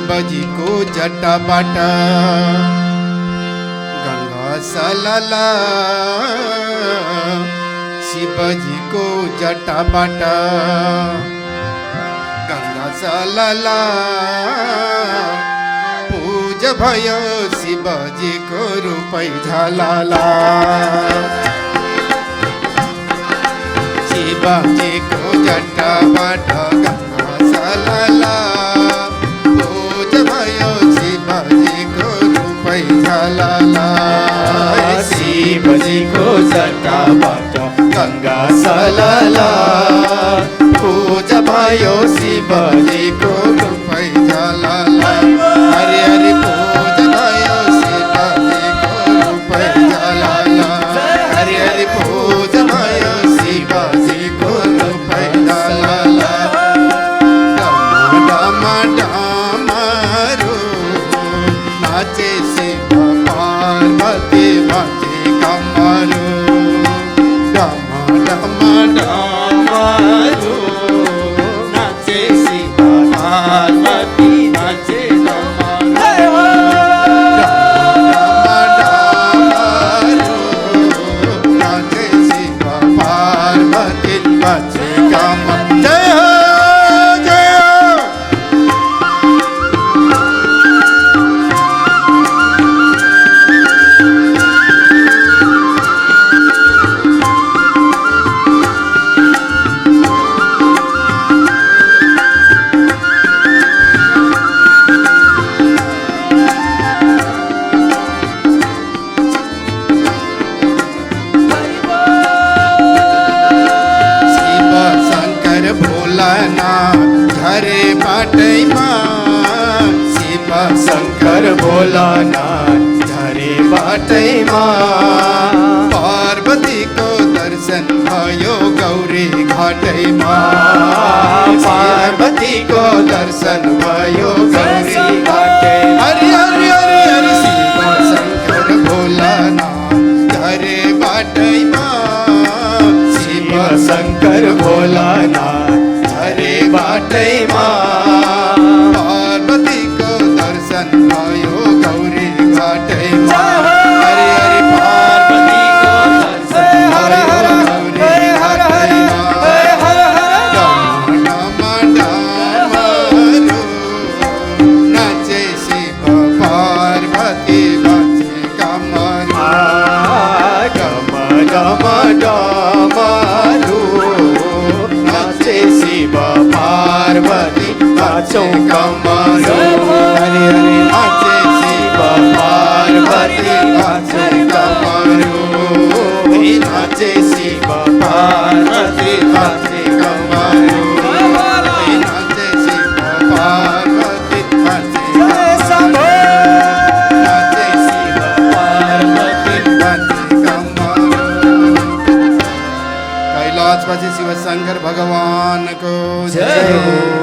शिवजी को जटाबाट गंगा सलला शिवजी को जटाबाट गंगा सलला पूज भयो शिवजी को रूपै झलला शिवजी को जटाबाट गंगा सलला पूज भयो शिवजी को रूपै झलला शिवजी को जटाबाट गंगा सलला पूज भयो शिवजी को रूपै झलला हरि हरि पूज भयो शिवजी को रूपै झलला हरि हरि पूज भयो शिवजी को रूपै झलला डम डम डमरू नाचे शिव पार्वती बाजे कमरू डम डम डमरू नाचे शिव पार्वती नाचे झरे बाटैमा शिव शंकर भोलानाथ झरे बाटैमा पार्वती को दर्शन भयो गौरी घाटैमा पार्वती को दर्शन भयो गौरी घाटे हरि हरि हरि हरि शिव शंकर भोलानाथ झरे बाटैमा शिव शंकर भोलानाथ झरे बाटैमा पार्वती को दर्शन भयो गौरी घाटैमा हरि हरि पार्वती को दर्शन भयो गौरी घाटैमा डम डमरू नाचे शिव पार्वती बाजे कमरू डम डमरू नाचे शिव पार्वती नाचो कमरू हरि हरि नाचे शिव पार्वती नाचे कमरू नाचे शिव पार्वती नाचे कमरू नाचे शिव पार्वती नाचे नाचे शिव पार्वती नाचे कमरू कैलाशपति शिव शंकर भगवान को जय हो।